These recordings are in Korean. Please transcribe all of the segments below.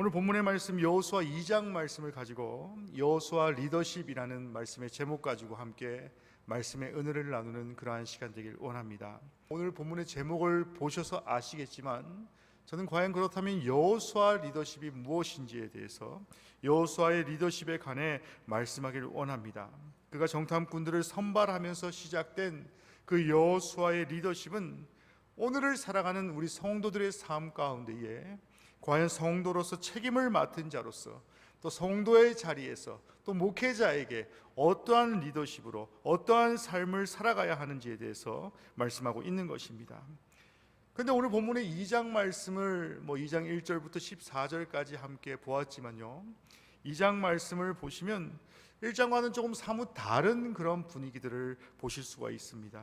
오늘 본문의 말씀 여호수아 2장 말씀을 가지고 여호수아 리더십이라는 말씀의 제목 가지고 함께 말씀의 은혜를 나누는 그러한 시간 되길 원합니다. 오늘 본문의 제목을 보셔서 아시겠지만 저는 과연 그렇다면 여호수아 리더십이 무엇인지에 대해서 여호수아의 리더십에 관해 말씀하기를 원합니다. 그가 정탐꾼들을 선발하면서 시작된 그 여호수아의 리더십은 오늘을 살아가는 우리 성도들의 삶 가운데에 과연 성도로서 책임을 맡은 자로서 또 성도의 자리에서 또 목회자에게 어떠한 리더십으로 어떠한 삶을 살아가야 하는지에 대해서 말씀하고 있는 것입니다. 그런데 오늘 본문의 2장 말씀을 2장 1절부터 14절까지 함께 보았지만요, 2장 말씀을 보시면 1장과는 조금 사뭇 다른 그런 분위기들을 보실 수가 있습니다.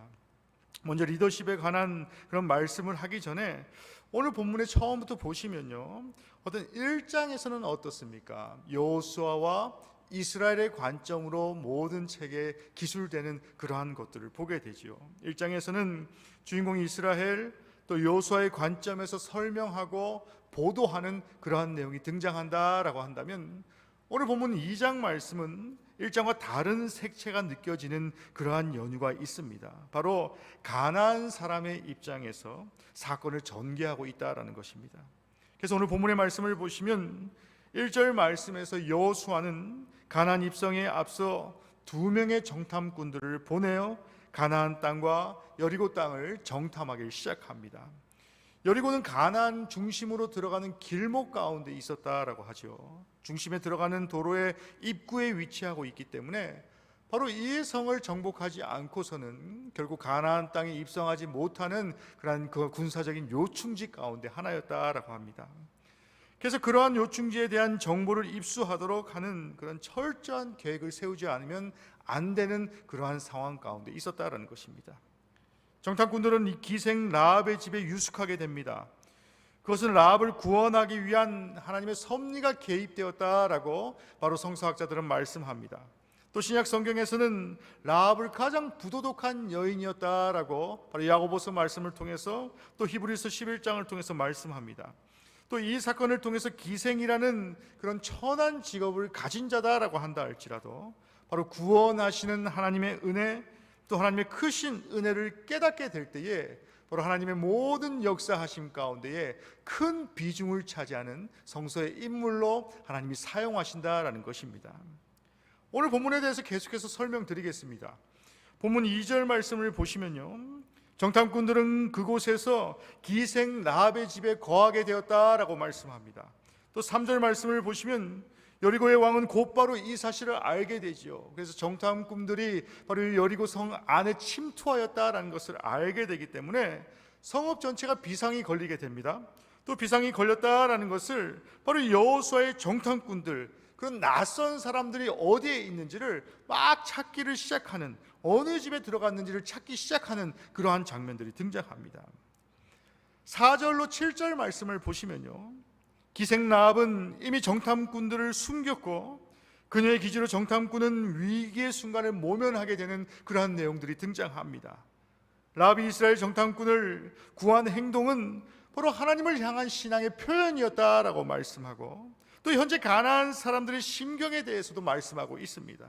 먼저 리더십에 관한 그런 말씀을 하기 전에 오늘 본문의 처음부터 보시면요, 어떤 1장에서는 어떻습니까? 여호수아와 이스라엘의 관점으로 모든 책에 기술되는 그러한 것들을 보게 되죠. 1장에서는 주인공이 이스라엘, 또 여호수아의 관점에서 설명하고 보도하는 그러한 내용이 등장한다라고 한다면, 오늘 본문 2장 말씀은 1장과 다른 색채가 느껴지는 그러한 연유가 있습니다. 바로 가나안 사람의 입장에서 사건을 전개하고 있다라는 것입니다. 그래서 오늘 본문의 말씀을 보시면 1절 말씀에서 여호수아는 가나안 입성에 앞서 2명의 정탐꾼들을 보내어 가나안 땅과 여리고 땅을 정탐하기 시작합니다. 여리고는 가나안 중심으로 들어가는 길목 가운데 있었다라고 하죠. 중심에 들어가는 도로의 입구에 위치하고 있기 때문에 바로 이 성을 정복하지 않고서는 결국 가나안 땅에 입성하지 못하는 그러한 그 군사적인 요충지 가운데 하나였다라고 합니다. 그래서 그러한 요충지에 대한 정보를 입수하도록 하는 그런 철저한 계획을 세우지 않으면 안 되는 그러한 상황 가운데 있었다라는 것입니다. 정탐꾼들은 이 기생 라합의 집에 유숙하게 됩니다. 그것은 라합을 구원하기 위한 하나님의 섭리가 개입되었다라고 바로 성서학자들은 말씀합니다. 또 신약 성경에서는 라합을 가장 부도덕한 여인이었다라고 바로 야고보서 말씀을 통해서 또 히브리서 11장을 통해서 말씀합니다. 또 이 사건을 통해서 기생이라는 그런 천한 직업을 가진 자다라고 한다 할지라도 바로 구원하시는 하나님의 은혜, 또 하나님의 크신 은혜를 깨닫게 될 때에 바로 하나님의 모든 역사하심 가운데에 큰 비중을 차지하는 성서의 인물로 하나님이 사용하신다라는 것입니다. 오늘 본문에 대해서 계속해서 설명드리겠습니다. 본문 2절 말씀을 보시면요, 정탐꾼들은 그곳에서 기생 라합의 집에 거하게 되었다라고 말씀합니다. 또 3절 말씀을 보시면 여리고의 왕은 곧바로 이 사실을 알게 되죠. 그래서 정탐꾼들이 바로 여리고 성 안에 침투하였다라는 것을 알게 되기 때문에 성읍 전체가 비상이 걸리게 됩니다. 또 비상이 걸렸다라는 것을 바로 여호수아의 정탐꾼들, 그런 낯선 사람들이 어디에 있는지를 막 찾기를 시작하는, 어느 집에 들어갔는지를 찾기 시작하는 그러한 장면들이 등장합니다. 4절로 7절 말씀을 보시면요, 기생 라합은 이미 정탐꾼들을 숨겼고 그녀의 기지로 정탐꾼은 위기의 순간을 모면하게 되는 그러한 내용들이 등장합니다. 라합이 이스라엘 정탐꾼을 구한 행동은 바로 하나님을 향한 신앙의 표현이었다라고 말씀하고, 또 현재 가나안 사람들의 심경에 대해서도 말씀하고 있습니다.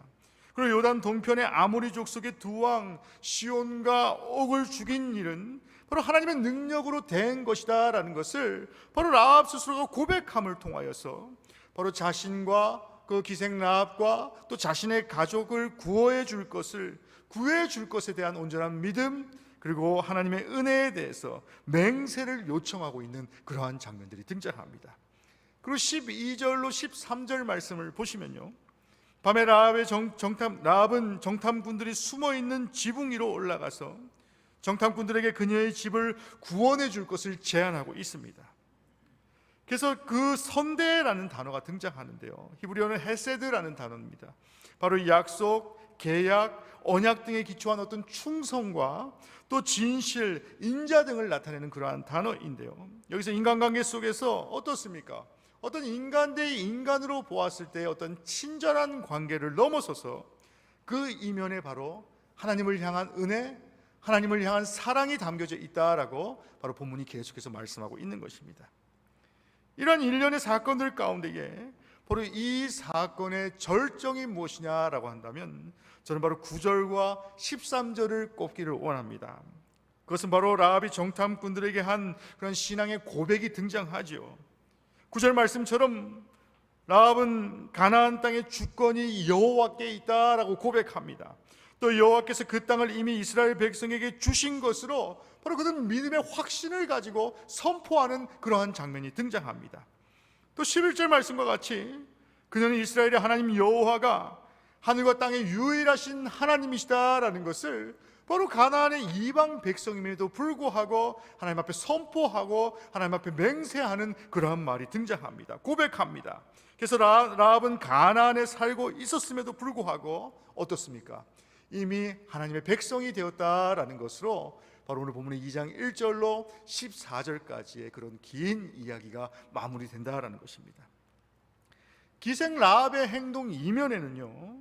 그리고 요단 동편의 아모리 족속의 두 왕 시온과 옥을 죽인 일은 바로 하나님의 능력으로 된 것이다라는 것을 바로 라합 스스로가 고백함을 통하여서 바로 자신과 그 기생 라합과 또 자신의 가족을 구해 줄 것에 대한 온전한 믿음, 그리고 하나님의 은혜에 대해서 맹세를 요청하고 있는 그러한 장면들이 등장합니다. 그리고 12절로 13절 말씀을 보시면요, 밤에 라합은 정탐꾼들이 숨어있는 지붕 위로 올라가서 정탐꾼들에게 그녀의 집을 구원해 줄 것을 제안하고 있습니다. 그래서 그 선대라는 단어가 등장하는데요, 히브리어는 헤세드라는 단어입니다. 바로 약속, 계약, 언약 등에 기초한 어떤 충성과 또 진실, 인자 등을 나타내는 그러한 단어인데요, 여기서 인간관계 속에서 어떻습니까? 어떤 인간 대 인간으로 보았을 때 어떤 친절한 관계를 넘어서서 그 이면에 바로 하나님을 향한 은혜, 하나님을 향한 사랑이 담겨져 있다라고 바로 본문이 계속해서 말씀하고 있는 것입니다. 이러한 일련의 사건들 가운데에 바로 이 사건의 절정이 무엇이냐라고 한다면 저는 바로 9절과 13절을 꼽기를 원합니다. 그것은 바로 라합이 정탐꾼들에게 한 그런 신앙의 고백이 등장하죠. 9절 말씀처럼 라합은 가나안 땅의 주권이 여호와께 있다라고 고백합니다. 또 여호와께서 그 땅을 이미 이스라엘 백성에게 주신 것으로 바로 그들은 믿음의 확신을 가지고 선포하는 그러한 장면이 등장합니다. 또 11절 말씀과 같이 그녀는 이스라엘의 하나님 여호와가 하늘과 땅의 유일하신 하나님이시다라는 것을 바로 가나안의 이방 백성임에도 불구하고 하나님 앞에 선포하고 하나님 앞에 맹세하는 그러한 말이 등장합니다. 고백합니다. 그래서 라합은 가나안에 살고 있었음에도 불구하고 어떻습니까? 이미 하나님의 백성이 되었다라는 것으로 바로 오늘 본문의 2장 1절로 14절까지의 그런 긴 이야기가 마무리된다라는 것입니다. 기생 라합의 행동 이면에는요,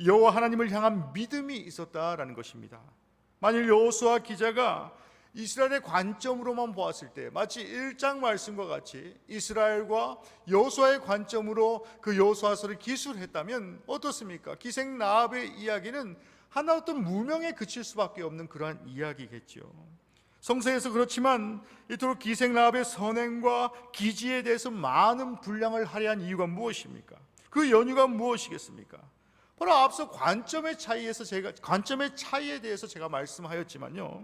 여호와 하나님을 향한 믿음이 있었다라는 것입니다. 만일 여호수아 기자가 이스라엘의 관점으로만 보았을 때 마치 1장 말씀과 같이 이스라엘과 여호수아의 관점으로 그 여호수아서를 기술했다면 어떻습니까? 기생 라합의 이야기는 하나 어떤 무명에 그칠 수밖에 없는 그러한 이야기겠죠. 성서에서 그렇지만 이토록 기생 라합의 선행과 기지에 대해서 많은 분량을 할애한 이유가 무엇입니까? 그 연유가 무엇이겠습니까? 바로 앞서 관점의 차이에 대해서 제가 말씀하였지만요,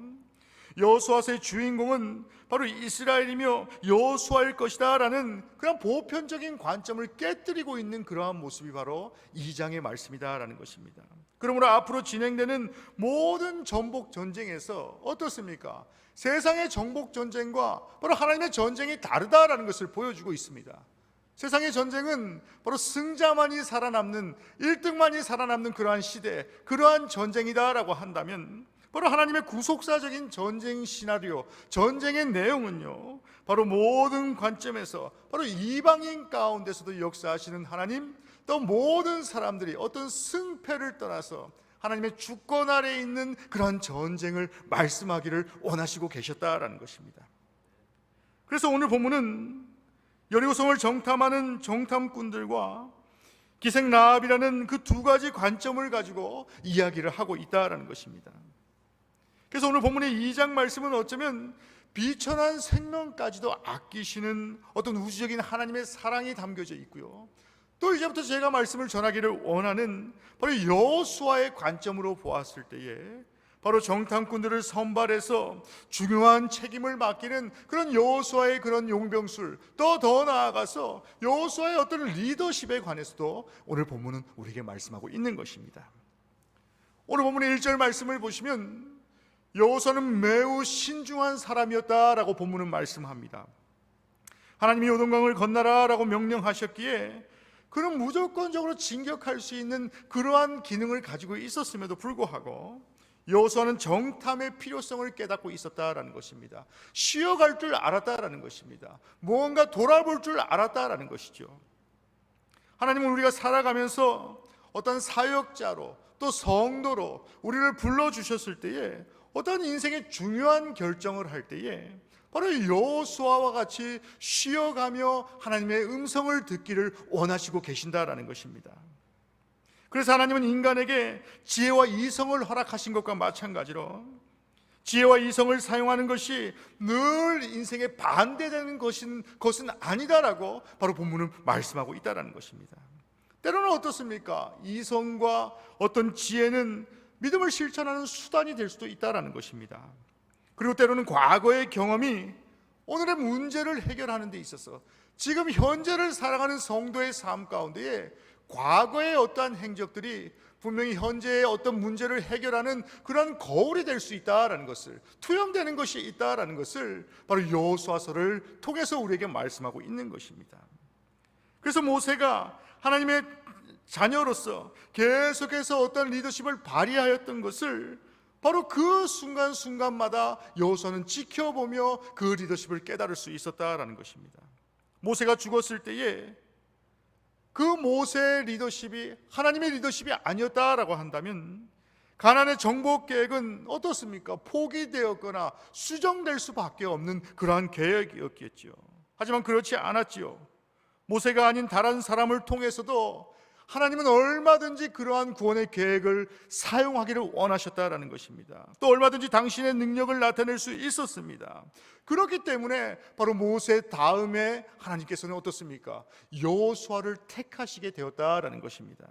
여호수아서의 주인공은 바로 이스라엘이며 여호수아일 것이다라는 그런 보편적인 관점을 깨뜨리고 있는 그러한 모습이 바로 2장의 말씀이다라는 것입니다. 그러므로 앞으로 진행되는 모든 정복 전쟁에서 어떻습니까? 세상의 정복 전쟁과 바로 하나님의 전쟁이 다르다라는 것을 보여주고 있습니다. 세상의 전쟁은 바로 승자만이 살아남는, 1등만이 살아남는 그러한 시대, 그러한 전쟁이다라고 한다면 바로 하나님의 구속사적인 전쟁 시나리오, 전쟁의 내용은요, 바로 모든 관점에서 바로 이방인 가운데서도 역사하시는 하나님, 또 모든 사람들이 어떤 승패를 떠나서 하나님의 주권 아래에 있는 그런 전쟁을 말씀하기를 원하시고 계셨다라는 것입니다. 그래서 오늘 본문은 여리고성을 정탐하는 정탐꾼들과 기생 라합이라는 그 두 가지 관점을 가지고 이야기를 하고 있다라는 것입니다. 그래서 오늘 본문의 2장 말씀은 어쩌면 비천한 생명까지도 아끼시는 어떤 우주적인 하나님의 사랑이 담겨져 있고요, 또 이제부터 제가 말씀을 전하기를 원하는 바로 여호수아의 관점으로 보았을 때에 바로 정탐꾼들을 선발해서 중요한 책임을 맡기는 그런 여호수아의 그런 용병술, 또 더 나아가서 여호수아의 어떤 리더십에 관해서도 오늘 본문은 우리에게 말씀하고 있는 것입니다. 오늘 본문의 1절 말씀을 보시면 여호수아는 매우 신중한 사람이었다라고 본문은 말씀합니다. 하나님이 요단강을 건너라라고 명령하셨기에 그는 무조건적으로 진격할 수 있는 그러한 기능을 가지고 있었음에도 불구하고 여호수아는 정탐의 필요성을 깨닫고 있었다라는 것입니다. 쉬어갈 줄 알았다라는 것입니다. 무언가 돌아볼 줄 알았다라는 것이죠. 하나님은 우리가 살아가면서 어떤 사역자로 또 성도로 우리를 불러주셨을 때에 어떤 인생의 중요한 결정을 할 때에 바로 여호수아와 같이 쉬어가며 하나님의 음성을 듣기를 원하시고 계신다라는 것입니다. 그래서 하나님은 인간에게 지혜와 이성을 허락하신 것과 마찬가지로 지혜와 이성을 사용하는 것이 늘 인생에 반대되는 것은 아니다라고 바로 본문은 말씀하고 있다라는 것입니다. 때로는 어떻습니까? 이성과 어떤 지혜는 믿음을 실천하는 수단이 될 수도 있다라는 것입니다. 그리고 때로는 과거의 경험이 오늘의 문제를 해결하는 데 있어서 지금 현재를 살아가는 성도의 삶 가운데에 과거의 어떠한 행적들이 분명히 현재의 어떤 문제를 해결하는 그런 거울이 될 수 있다라는 것을, 투영되는 것이 있다라는 것을 바로 여호수아서를 통해서 우리에게 말씀하고 있는 것입니다. 그래서 모세가 하나님의 자녀로서 계속해서 어떤 리더십을 발휘하였던 것을 바로 그 순간순간마다 여호수아는 지켜보며 그 리더십을 깨달을 수 있었다라는 것입니다. 모세가 죽었을 때에 그 모세의 리더십이 하나님의 리더십이 아니었다라고 한다면 가나안의 정복 계획은 어떻습니까? 포기되었거나 수정될 수밖에 없는 그러한 계획이었겠죠. 하지만 그렇지 않았지요. 모세가 아닌 다른 사람을 통해서도 하나님은 얼마든지 그러한 구원의 계획을 사용하기를 원하셨다라는 것입니다. 또 얼마든지 당신의 능력을 나타낼 수 있었습니다. 그렇기 때문에 바로 모세 다음에 하나님께서는 어떻습니까? 여호수아를 택하시게 되었다라는 것입니다.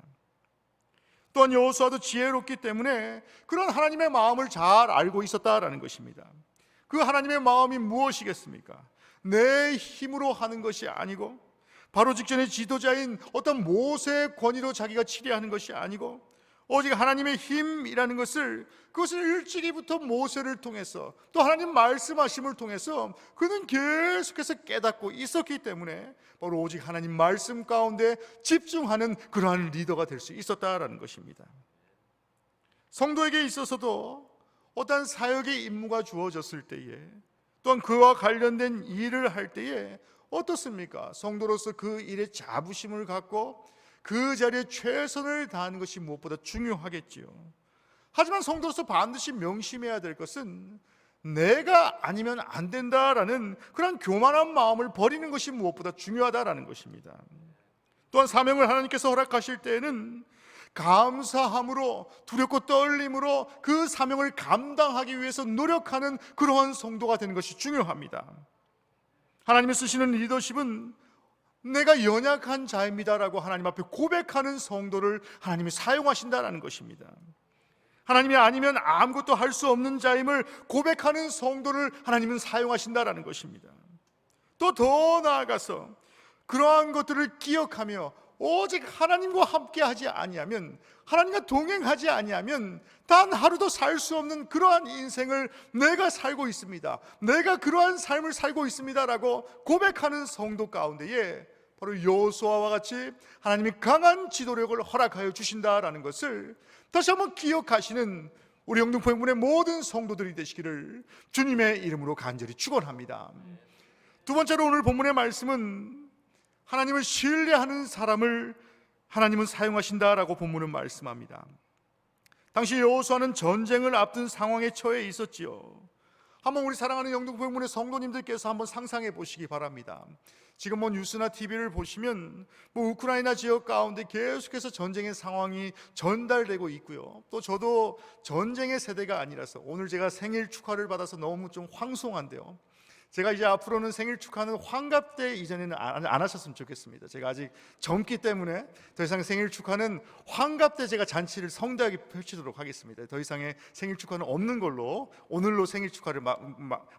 또한 여호수아도 지혜롭기 때문에 그런 하나님의 마음을 잘 알고 있었다라는 것입니다. 그 하나님의 마음이 무엇이겠습니까? 내 힘으로 하는 것이 아니고 바로 직전의 지도자인 어떤 모세의 권위로 자기가 치리하는 것이 아니고 오직 하나님의 힘이라는 것을, 그것을 일찍이부터 모세를 통해서 또 하나님 말씀하심을 통해서 그는 계속해서 깨닫고 있었기 때문에 바로 오직 하나님 말씀 가운데 집중하는 그러한 리더가 될 수 있었다라는 것입니다. 성도에게 있어서도 어떤 사역의 임무가 주어졌을 때에, 또한 그와 관련된 일을 할 때에 어떻습니까? 성도로서 그 일에 자부심을 갖고 그 자리에 최선을 다하는 것이 무엇보다 중요하겠지요. 하지만 성도로서 반드시 명심해야 될 것은 내가 아니면 안 된다라는 그런 교만한 마음을 버리는 것이 무엇보다 중요하다라는 것입니다. 또한 사명을 하나님께서 허락하실 때에는 감사함으로, 두렵고 떨림으로 그 사명을 감당하기 위해서 노력하는 그러한 성도가 되는 것이 중요합니다. 하나님이 쓰시는 리더십은 내가 연약한 자입니다라고 하나님 앞에 고백하는 성도를 하나님이 사용하신다는 것입니다. 하나님이 아니면 아무것도 할 수 없는 자임을 고백하는 성도를 하나님은 사용하신다는 것입니다. 또 더 나아가서 그러한 것들을 기억하며 오직 하나님과 함께하지 아니하면, 하나님과 동행하지 아니하면 단 하루도 살 수 없는 그러한 인생을 내가 살고 있습니다, 내가 그러한 삶을 살고 있습니다라고 고백하는 성도 가운데에 바로 여호수아와 같이 하나님이 강한 지도력을 허락하여 주신다라는 것을 다시 한번 기억하시는 우리 영등포행문의 모든 성도들이 되시기를 주님의 이름으로 간절히 축원합니다. 두 번째로 오늘 본문의 말씀은 하나님을 신뢰하는 사람을 하나님은 사용하신다라고 본문은 말씀합니다. 당시 여호수아는 전쟁을 앞둔 상황에 처해 있었지요. 한번 우리 사랑하는 영등포행문의 성도님들께서 한번 상상해 보시기 바랍니다. 지금 뉴스나 TV를 보시면 우크라이나 지역 가운데 계속해서 전쟁의 상황이 전달되고 있고요. 또 저도 전쟁의 세대가 아니라서 오늘 제가 생일 축하를 받아서 너무 좀 황송한데요. 제가 이제 앞으로는 생일 축하는 환갑 때 이전에는 안 하셨으면 좋겠습니다. 제가 아직 젊기 때문에 더 이상 생일 축하는 환갑 때 제가 잔치를 성대하게 펼치도록 하겠습니다. 더 이상의 생일 축하는 없는 걸로 오늘로 생일 축하를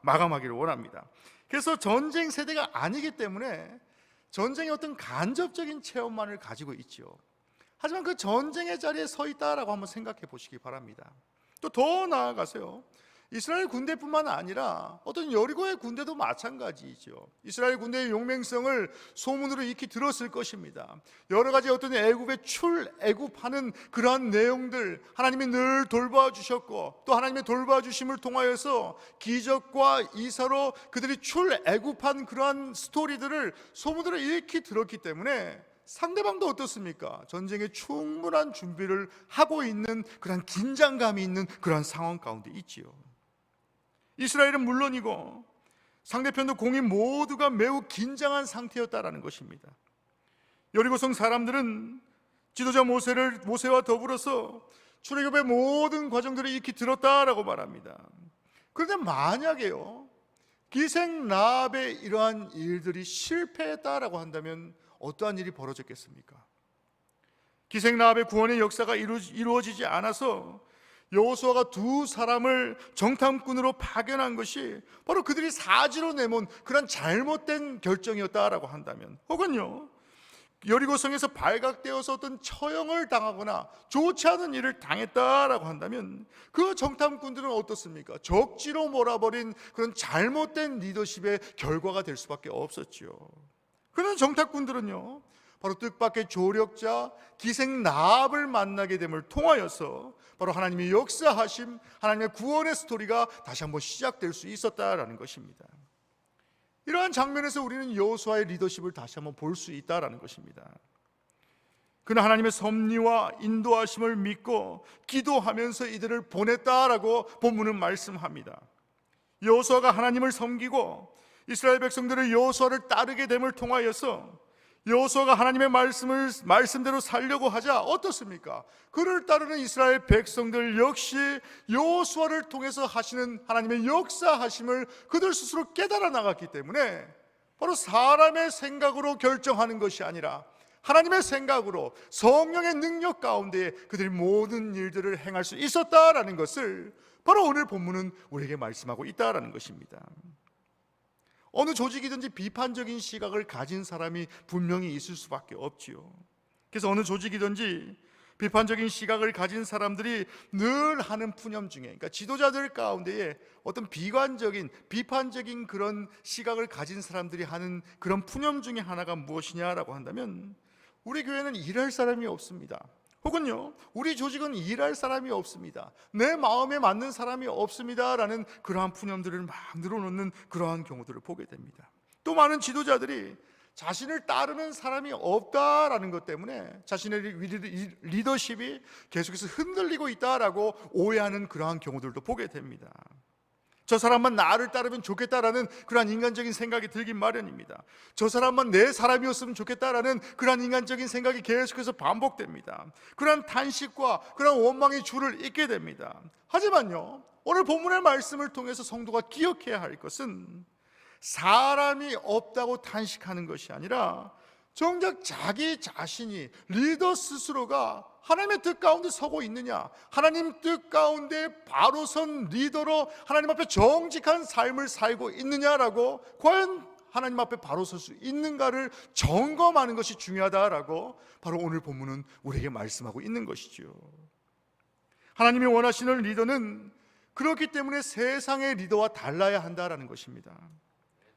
마감하기를 원합니다. 그래서 전쟁 세대가 아니기 때문에 전쟁의 어떤 간접적인 체험만을 가지고 있죠. 하지만 그 전쟁의 자리에 서 있다라고 한번 생각해 보시기 바랍니다. 또 더 나아가서요, 이스라엘 군대뿐만 아니라 어떤 여리고의 군대도 마찬가지이죠. 이스라엘 군대의 용맹성을 소문으로 익히 들었을 것입니다. 여러 가지 어떤 애굽의 출애굽하는 그러한 내용들 하나님이 늘 돌봐주셨고, 또 하나님의 돌봐주심을 통하여서 기적과 이사로 그들이 출애굽한 그러한 스토리들을 소문으로 익히 들었기 때문에 상대방도 어떻습니까? 전쟁에 충분한 준비를 하고 있는 그런 긴장감이 있는 그런 상황 가운데 있지요. 이스라엘은 물론이고 상대편도 공이 모두가 매우 긴장한 상태였다라는 것입니다. 여리고성 사람들은 지도자 모세와 더불어서 출애굽의 모든 과정들을 익히 들었다라고 말합니다. 그런데 만약에요, 기생 라합의 이러한 일들이 실패했다라고 한다면 어떠한 일이 벌어졌겠습니까? 기생 라합의 구원의 역사가 이루어지지 않아서 여호수아가 두 사람을 정탐꾼으로 파견한 것이 바로 그들이 사지로 내몬 그런 잘못된 결정이었다라고 한다면, 혹은요 여리고성에서 발각되어서 어떤 처형을 당하거나 좋지 않은 일을 당했다라고 한다면 그 정탐꾼들은 어떻습니까? 적지로 몰아버린 그런 잘못된 리더십의 결과가 될 수밖에 없었죠. 그런 정탐꾼들은요 바로 뜻밖의 조력자 기생 라합을 만나게 됨을 통하여서 바로 하나님의 역사하심, 하나님의 구원의 스토리가 다시 한번 시작될 수 있었다라는 것입니다. 이러한 장면에서 우리는 여호수아의 리더십을 다시 한번 볼 수 있다라는 것입니다. 그는 하나님의 섭리와 인도하심을 믿고 기도하면서 이들을 보냈다라고 본문은 말씀합니다. 여호수아가 하나님을 섬기고 이스라엘 백성들을 여호수아를 따르게 됨을 통하여서 여호수아가 하나님의 말씀대로 살려고 하자 어떻습니까? 그를 따르는 이스라엘 백성들 역시 여호수아를 통해서 하시는 하나님의 역사하심을 그들 스스로 깨달아 나갔기 때문에 바로 사람의 생각으로 결정하는 것이 아니라 하나님의 생각으로 성령의 능력 가운데 그들이 모든 일들을 행할 수 있었다라는 것을 바로 오늘 본문은 우리에게 말씀하고 있다라는 것입니다. 어느 조직이든지 비판적인 시각을 가진 사람이 분명히 있을 수밖에 없지요. 그래서 어느 조직이든지 비판적인 시각을 가진 사람들이 늘 하는 푸념 중에, 그러니까 지도자들 가운데에 어떤 비관적인, 비판적인 그런 시각을 가진 사람들이 하는 그런 푸념 중에 하나가 무엇이냐라고 한다면, 우리 교회는 일할 사람이 없습니다. 혹은요, 우리 조직은 일할 사람이 없습니다. 내 마음에 맞는 사람이 없습니다라는 그러한 푸념들을 막 늘어놓는 그러한 경우들을 보게 됩니다. 또 많은 지도자들이 자신을 따르는 사람이 없다라는 것 때문에 자신의 리더십이 계속해서 흔들리고 있다라고 오해하는 그러한 경우들도 보게 됩니다. 저 사람만 나를 따르면 좋겠다라는 그러한 인간적인 생각이 들긴 마련입니다. 저 사람만 내 사람이었으면 좋겠다라는 그러한 인간적인 생각이 계속해서 반복됩니다. 그러한 탄식과 그러한 원망의 줄을 잇게 됩니다. 하지만요, 오늘 본문의 말씀을 통해서 성도가 기억해야 할 것은 사람이 없다고 탄식하는 것이 아니라 정작 자기 자신이, 리더 스스로가 하나님의 뜻 가운데 서고 있느냐, 하나님 뜻 가운데 바로 선 리더로 하나님 앞에 정직한 삶을 살고 있느냐라고, 과연 하나님 앞에 바로 설 수 있는가를 점검하는 것이 중요하다라고 바로 오늘 본문은 우리에게 말씀하고 있는 것이죠. 하나님이 원하시는 리더는 그렇기 때문에 세상의 리더와 달라야 한다라는 것입니다.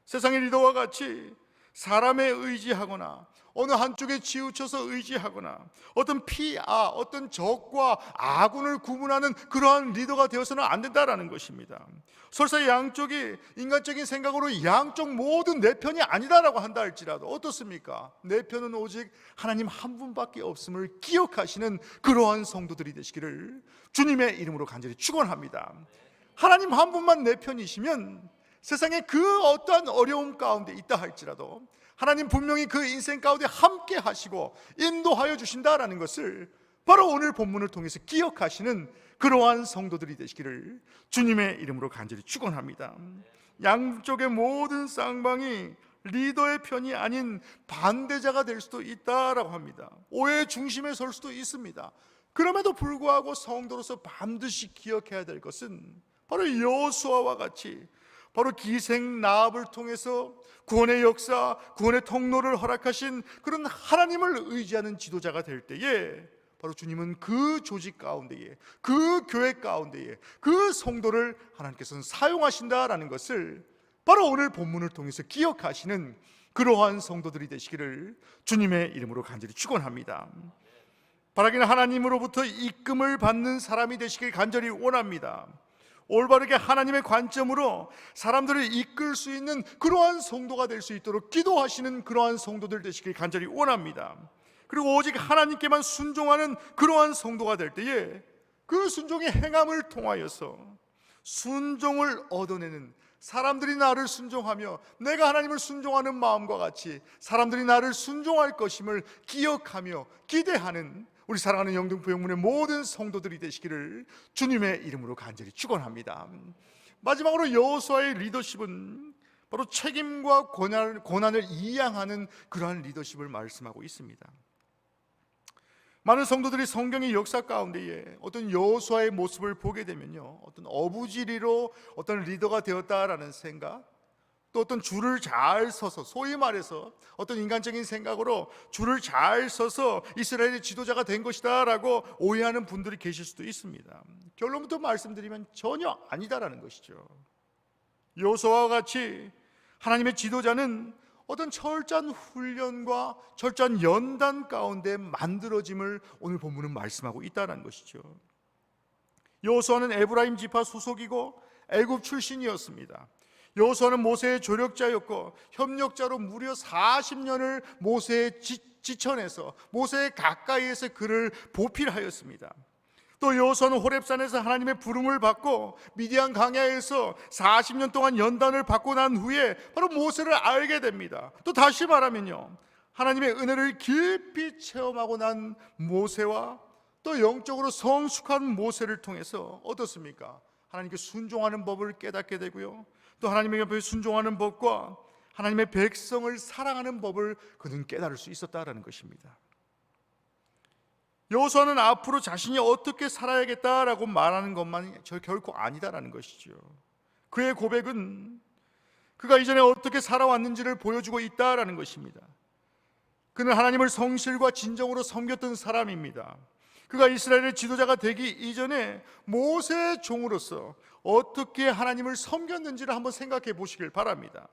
세상의 리더와 같이 사람에 의지하거나 어느 한쪽에 치우쳐서 의지하거나 어떤 적과 아군을 구분하는 그러한 리더가 되어서는 안 된다라는 것입니다. 설사 양쪽이 인간적인 생각으로 양쪽 모든 내 편이 아니다라고 한다 할지라도 어떻습니까? 내 편은 오직 하나님 한 분밖에 없음을 기억하시는 그러한 성도들이 되시기를 주님의 이름으로 간절히 축원합니다. 하나님 한 분만 내 편이시면 세상에 그 어떠한 어려움 가운데 있다 할지라도 하나님 분명히 그 인생 가운데 함께 하시고 인도하여 주신다라는 것을 바로 오늘 본문을 통해서 기억하시는 그러한 성도들이 되시기를 주님의 이름으로 간절히 축원합니다. 양쪽의 모든 쌍방이 리더의 편이 아닌 반대자가 될 수도 있다라고 합니다. 오해의 중심에 설 수도 있습니다. 그럼에도 불구하고 성도로서 반드시 기억해야 될 것은 바로 여호수아와 같이 바로 기생 라합을 통해서 구원의 역사, 구원의 통로를 허락하신 그런 하나님을 의지하는 지도자가 될 때에 바로 주님은 그 조직 가운데에, 그 교회 가운데에 그 성도를 하나님께서는 사용하신다라는 것을 바로 오늘 본문을 통해서 기억하시는 그러한 성도들이 되시기를 주님의 이름으로 간절히 축원합니다. 바라기는 하나님으로부터 이끌림을 받는 사람이 되시길 간절히 원합니다. 올바르게 하나님의 관점으로 사람들을 이끌 수 있는 그러한 성도가 될 수 있도록 기도하시는 그러한 성도들 되시길 간절히 원합니다. 그리고 오직 하나님께만 순종하는 그러한 성도가 될 때에 그 순종의 행함을 통하여서 순종을 얻어내는, 사람들이 나를 순종하며 내가 하나님을 순종하는 마음과 같이 사람들이 나를 순종할 것임을 기억하며 기대하는 우리 사랑하는 영등포영문의 모든 성도들이 되시기를 주님의 이름으로 간절히 축원합니다. 마지막으로 여호수아의 리더십은 바로 책임과 고난을 이양하는 그러한 리더십을 말씀하고 있습니다. 많은 성도들이 성경의 역사 가운데에 어떤 여호수아의 모습을 보게 되면요, 어떤 어부지리로 어떤 리더가 되었다라는 생각, 또 어떤 줄을 잘 서서, 소위 말해서 어떤 인간적인 생각으로 줄을 잘 서서 이스라엘의 지도자가 된 것이다 라고 오해하는 분들이 계실 수도 있습니다. 결론부터 말씀드리면 전혀 아니다라는 것이죠. 여호수아와 같이 하나님의 지도자는 어떤 철저한 훈련과 철저한 연단 가운데 만들어짐을 오늘 본문은 말씀하고 있다는 것이죠. 여호수아는 에브라임 지파 소속이고 애굽 출신이었습니다. 여호수아는 모세의 조력자였고 협력자로 무려 40년을 모세의 지천에서, 모세의 가까이에서 그를 보필하였습니다. 또 여호수아는 호렙산에서 하나님의 부름을 받고 미디안 광야에서 40년 동안 연단을 받고 난 후에 바로 모세를 알게 됩니다. 또 다시 말하면요, 하나님의 은혜를 깊이 체험하고 난 모세와 또 영적으로 성숙한 모세를 통해서 어떻습니까? 하나님께 순종하는 법을 깨닫게 되고요, 또 하나님의 옆에 순종하는 법과 하나님의 백성을 사랑하는 법을 그는 깨달을 수 있었다라는 것입니다. 여호수아는 앞으로 자신이 어떻게 살아야겠다라고 말하는 것만 결코 아니다라는 것이죠. 그의 고백은 그가 이전에 어떻게 살아왔는지를 보여주고 있다라는 것입니다. 그는 하나님을 성실과 진정으로 섬겼던 사람입니다. 그가 이스라엘의 지도자가 되기 이전에 모세의 종으로서 어떻게 하나님을 섬겼는지를 한번 생각해 보시길 바랍니다.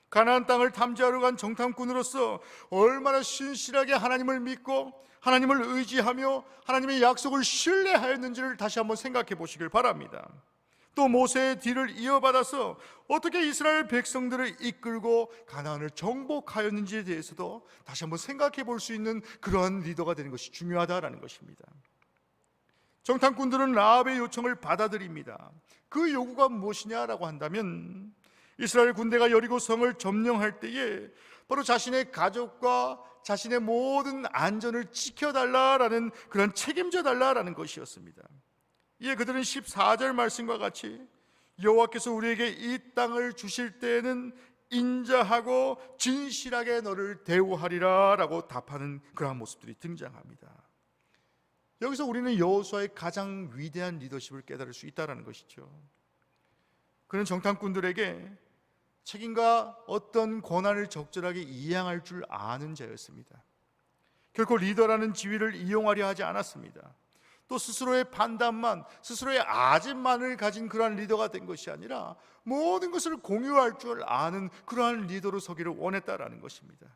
가나안 땅을 탐지하러 간 정탐꾼으로서 얼마나 신실하게 하나님을 믿고 하나님을 의지하며 하나님의 약속을 신뢰하였는지를 다시 한번 생각해 보시길 바랍니다. 또 모세의 뒤를 이어받아서 어떻게 이스라엘 백성들을 이끌고 가나안을 정복하였는지에 대해서도 다시 한번 생각해 볼 수 있는 그러한 리더가 되는 것이 중요하다라는 것입니다. 정탐꾼들은 라합의 요청을 받아들입니다. 그 요구가 무엇이냐라고 한다면 이스라엘 군대가 여리고 성을 점령할 때에 바로 자신의 가족과 자신의 모든 안전을 지켜달라라는 그런 책임져 달라라는 것이었습니다. 이에 그들은 14절 말씀과 같이 여호와께서 우리에게 이 땅을 주실 때에는 인자하고 진실하게 너를 대우하리라 라고 답하는 그러한 모습들이 등장합니다. 여기서 우리는 여호수아의 가장 위대한 리더십을 깨달을 수 있다는 것이죠. 그는 정탐꾼들에게 책임과 어떤 권한을 적절하게 이양할 줄 아는 자였습니다. 결코 리더라는 지위를 이용하려 하지 않았습니다. 또 스스로의 판단만, 스스로의 아집만을 가진 그러한 리더가 된 것이 아니라 모든 것을 공유할 줄 아는 그러한 리더로 서기를 원했다라는 것입니다.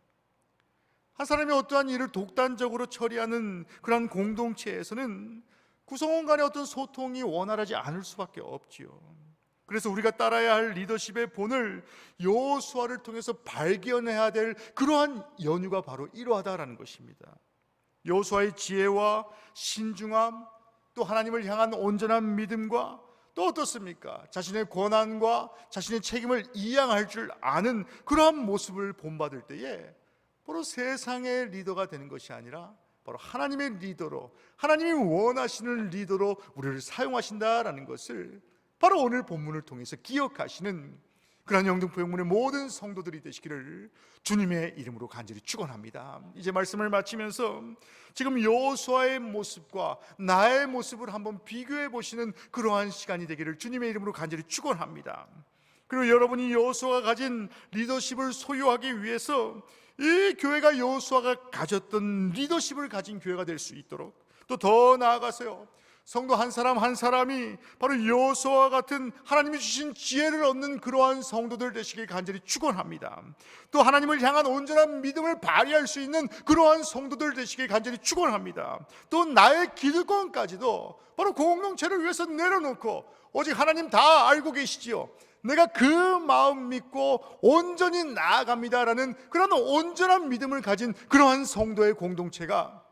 한 사람이 어떠한 일을 독단적으로 처리하는 그러한 공동체에서는 구성원 간의 어떤 소통이 원활하지 않을 수밖에 없지요. 그래서 우리가 따라야 할 리더십의 본을 여호수아를 통해서 발견해야 될 그러한 연유가 바로 이러하다라는 것입니다. 여호수아의 지혜와 신중함, 또 하나님을 향한 온전한 믿음과 또 어떻습니까? 자신의 권한과 자신의 책임을 이양할 줄 아는 그러한 모습을 본받을 때에 바로 세상의 리더가 되는 것이 아니라 바로 하나님의 리더로, 하나님이 원하시는 리더로 우리를 사용하신다라는 것을 바로 오늘 본문을 통해서 기억하시는 그러한 영등포영문의 모든 성도들이 되시기를 주님의 이름으로 간절히 축원합니다. 이제 말씀을 마치면서 지금 여호수아의 모습과 나의 모습을 한번 비교해 보시는 그러한 시간이 되기를 주님의 이름으로 간절히 축원합니다. 그리고 여러분이 여호수아가 가진 리더십을 소유하기 위해서 이 교회가 여호수아가 가졌던 리더십을 가진 교회가 될 수 있도록, 또 더 나아가서요, 성도 한 사람 한 사람이 바로 여호수아와 같은 하나님이 주신 지혜를 얻는 그러한 성도들 되시길 간절히 축원합니다. 또 하나님을 향한 온전한 믿음을 발휘할 수 있는 그러한 성도들 되시길 간절히 축원합니다. 또 나의 기득권까지도 바로 공동체를 위해서 내려놓고 오직 하나님 다 알고 계시지요, 내가 그 마음 믿고 온전히 나아갑니다라는 그런 온전한 믿음을 가진 그러한 성도의 공동체가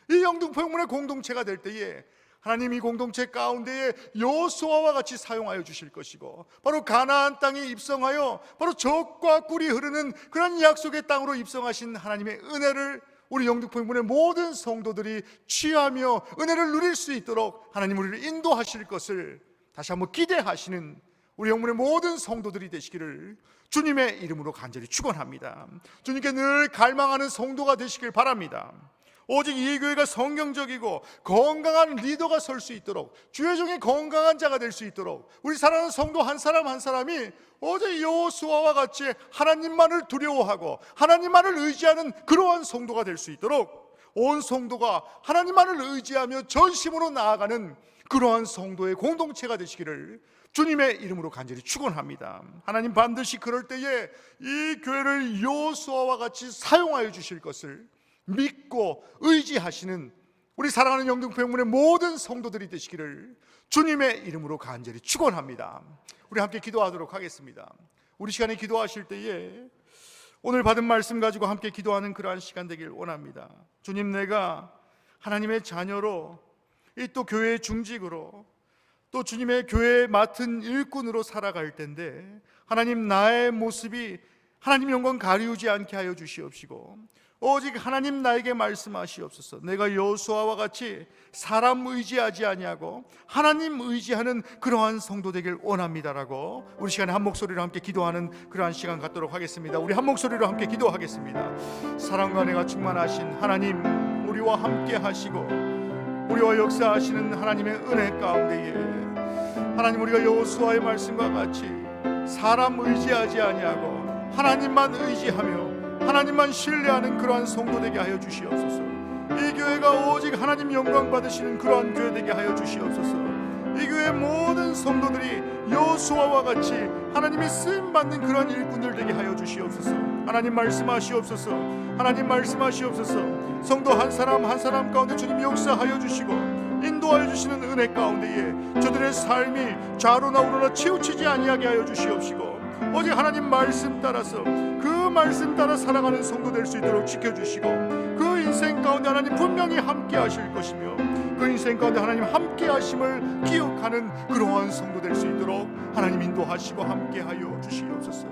이 영등포영문의 공동체가 될 때에 하나님 이 공동체 가운데에 여호수아와 같이 사용하여 주실 것이고, 바로 가나안 땅에 입성하여 바로 젖과 꿀이 흐르는 그런 약속의 땅으로 입성하신 하나님의 은혜를 우리 영등포영문의 모든 성도들이 취하며 은혜를 누릴 수 있도록 하나님 우리를 인도하실 것을 다시 한번 기대하시는 우리 영문의 모든 성도들이 되시기를 주님의 이름으로 간절히 축원합니다. 주님께 늘 갈망하는 성도가 되시길 바랍니다. 오직 이 교회가 성경적이고 건강한 리더가 설 수 있도록, 주의 종이 건강한 자가 될 수 있도록 우리 사랑하는 성도 한 사람 한 사람이 어제 여호수아와 같이 하나님만을 두려워하고 하나님만을 의지하는 그러한 성도가 될 수 있도록 온 성도가 하나님만을 의지하며 전심으로 나아가는 그러한 성도의 공동체가 되시기를 주님의 이름으로 간절히 축원합니다. 하나님 반드시 그럴 때에 이 교회를 여호수아와 같이 사용하여 주실 것을 믿고 의지하시는 우리 사랑하는 영등포영문의 모든 성도들이 되시기를 주님의 이름으로 간절히 축원합니다. 우리 함께 기도하도록 하겠습니다. 우리 시간에 기도하실 때에 오늘 받은 말씀 가지고 함께 기도하는 그러한 시간 되길 원합니다. 주님, 내가 하나님의 자녀로 이 또 교회의 중직으로 또 주님의 교회에 맡은 일꾼으로 살아갈 텐데 하나님 나의 모습이 하나님 영광 가리우지 않게 하여 주시옵시고 오직 하나님 나에게 말씀하시옵소서. 내가 여호수아와 같이 사람 의지하지 아니하고 하나님 의지하는 그러한 성도 되길 원합니다라고 우리 시간에 한 목소리로 함께 기도하는 그러한 시간 갖도록 하겠습니다. 우리 한 목소리로 함께 기도하겠습니다. 사랑과 은혜가 충만하신 하나님, 우리와 함께 하시고 우리와 역사하시는 하나님의 은혜 가운데에 하나님, 우리가 여호수아의 말씀과 같이 사람 의지하지 아니하고 하나님만 의지하며 하나님만 신뢰하는 그러한 성도 되게 하여 주시옵소서. 이 교회가 오직 하나님 영광 받으시는 그러한 교회 되게 하여 주시옵소서. 이 교회 모든 성도들이 여호수아와 같이 하나님의 쓰임 받는 그러한 일꾼들 되게 하여 주시옵소서. 하나님 말씀하시옵소서. 하나님 말씀하시옵소서. 성도 한 사람 한 사람 가운데 주님 역사하여 주시고 인도하여 주시는 은혜 가운데에 저들의 삶이 좌로나 우로나 치우치지 아니하게 하여 주시옵시고 오직 하나님 말씀 따라서 그 말씀 따라 살아가는 성도 될 수 있도록 지켜주시고 그 인생 가운데 하나님 분명히 함께 하실 것이며 그 인생 가운데 하나님 함께 하심을 기억하는 그러한 성도 될 수 있도록 하나님 인도하시고 함께 하여 주시옵소서.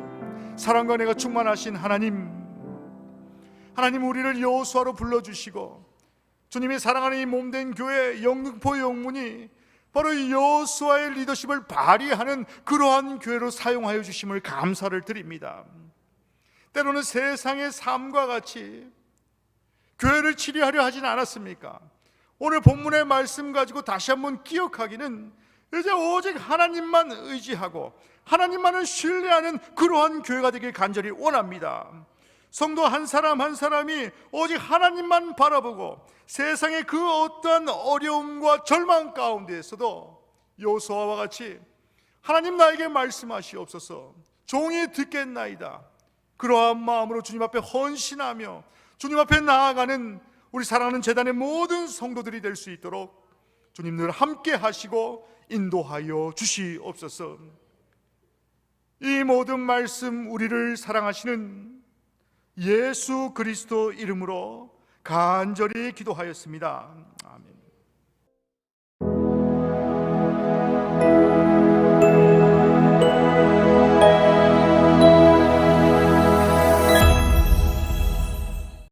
사랑과 은혜가 충만하신 하나님, 우리를 여호수아로 불러주시고 주님이 사랑하는 이 몸된 교회 영등포 영문이 바로 이 여호수아의 리더십을 발휘하는 그러한 교회로 사용하여 주심을 감사를 드립니다. 때로는 세상의 삶과 같이 교회를 치리하려 하진 않았습니까? 오늘 본문의 말씀 가지고 다시 한번 기억하기는 이제 오직 하나님만 의지하고 하나님만을 신뢰하는 그러한 교회가 되길 간절히 원합니다. 성도 한 사람 한 사람이 오직 하나님만 바라보고 세상의 그 어떠한 어려움과 절망 가운데에서도 여호수아와 같이 하나님 나에게 말씀하시옵소서, 종이 듣겠나이다, 그러한 마음으로 주님 앞에 헌신하며 주님 앞에 나아가는 우리 사랑하는 제단의 모든 성도들이 될 수 있도록 주님 늘 함께 하시고 인도하여 주시옵소서. 이 모든 말씀 우리를 사랑하시는 예수 그리스도 이름으로 간절히 기도하였습니다.